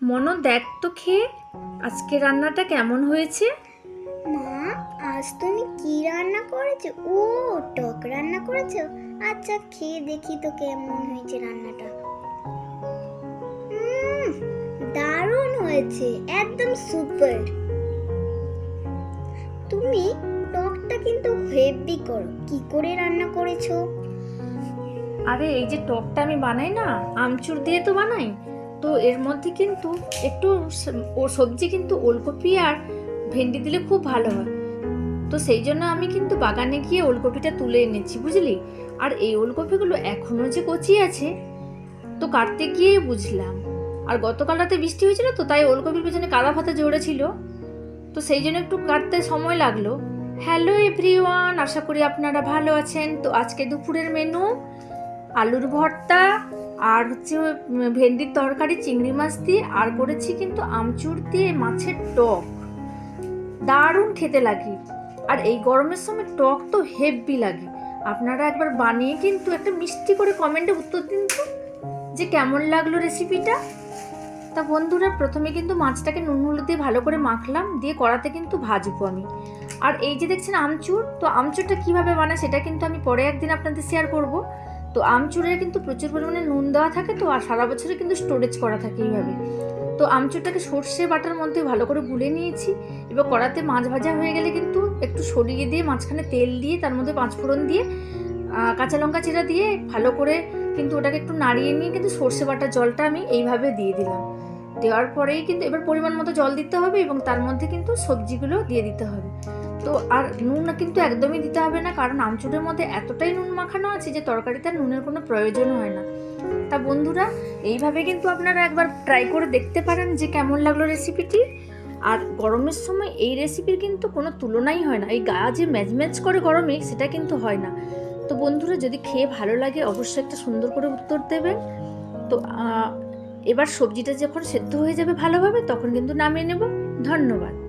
মনো, দেখ তো খেয়ে আজকে রান্নাটা কেমন হয়েছে। মা, আজ তুমি কি রান্না করেছো? ও, টক রান্না করেছো? আচ্ছা, খেয়ে দেখি তো কেমন হয়েছে রান্নাটা। উম, দারুণ হয়েছে, একদম সুপার। তুমি টকটা কিন্তু হেভি করো, কি করে রান্না করেছো? আরে এই যে টকটা আমি বানাই না, আমচুর দিয়ে তো বানাই। তো এর মধ্যে কিন্তু একটু ও সবজি কিন্তু ওলকপি আর ভেন্ডি দিলে খুব ভালো হয়। তো সেই জন্য আমি কিন্তু বাগানে গিয়ে ওলকপিটা তুলে এনেছি, বুঝলি। আর এই ওলকপিগুলো এখনো যে কচি আছে, তো কাটতে গিয়ে বুঝলাম। আর গতকাল রাতে বৃষ্টি হয়েছিল, তো তাই ওলকপির পেছনে কাদা ফাতা জড়েছিল, তো সেই জন্য একটু কাটতে সময় লাগলো। হ্যালো এভরিওয়ান, আশা করি আপনারা ভালো আছেন। তো আজকে দুপুরের মেনু আলুর ভর্তা আর হচ্ছে ভেন্ডির তরকারি চিংড়ি মাছ দিয়ে, আর করেছি কিন্তু আমচুর দিয়ে মাছের টক। দারুণ খেতে লাগে। আর এই গরমের সময় টক তো হেভি লাগে। আপনারা একবার বানিয়ে কিন্তু একটা মিষ্টি করে কমেন্টে উত্তর দিন তো, যে কেমন লাগলো রেসিপিটা। তা বন্ধুরা, প্রথমে কিন্তু মাছটাকে নুন হলুদ দিয়ে ভালো করে মাখলাম, দিয়ে কড়াতে কিন্তু ভাজবো আমি। আর এই যে দেখছেন আমচুর, তো আমচুরটা কিভাবে বানায় সেটা কিন্তু আমি পরে একদিন আপনাদের শেয়ার করব। তো আমচুরে কিন্তু প্রচুর পরিমাণে নুন দেওয়া থাকে, তো আর সারা বছরে কিন্তু স্টোরেজ করা থাকে এইভাবে। তো আমচুরটাকে সর্ষে বাটার মধ্যে ভালো করে গুলে নিয়েছি। এবার কড়াতে মাছ ভাজা হয়ে গেলে কিন্তু একটু সরিয়ে দিয়ে মাঝখানে তেল দিয়ে তার মধ্যে পাঁচফোড়ন দিয়ে কাঁচা লঙ্কা চিরা দিয়ে ভালো করে কিন্তু ওটাকে একটু নাড়িয়ে নিয়ে কিন্তু সর্ষে বাটার জলটা আমি এইভাবে দিয়ে দিলাম। দেওয়ার পরেই কিন্তু এবার পরিমাণ মতো জল দিতে হবে এবং তার মধ্যে কিন্তু সবজিগুলো দিয়ে দিতে হবে। তো আর নুন কিন্তু একদমই দিতে হবে না, কারণ আমচুরের মধ্যে এতটাই নুন মাখানো আছে যে তরকারিতে আর নুনের কোনো প্রয়োজন হয় না। তা বন্ধুরা, এইভাবে কিন্তু আপনারা একবার ট্রাই করে দেখতে পারেন যে কেমন লাগলো রেসিপিটি। আর গরমের সময় এই রেসিপির কিন্তু কোনো তুলনাই হয় না। এই গা যে ম্যাজম্যাজ করে গরমে, সেটা কিন্তু হয় না। তো বন্ধুরা, যদি খেয়ে ভালো লাগে অবশ্যই একটা সুন্দর করে উত্তর দেবেন। তো এবার সবজিটা যখন সেদ্ধ হয়ে যাবে ভালোভাবে, তখন কিন্তু নামিয়ে নেব। ধন্যবাদ।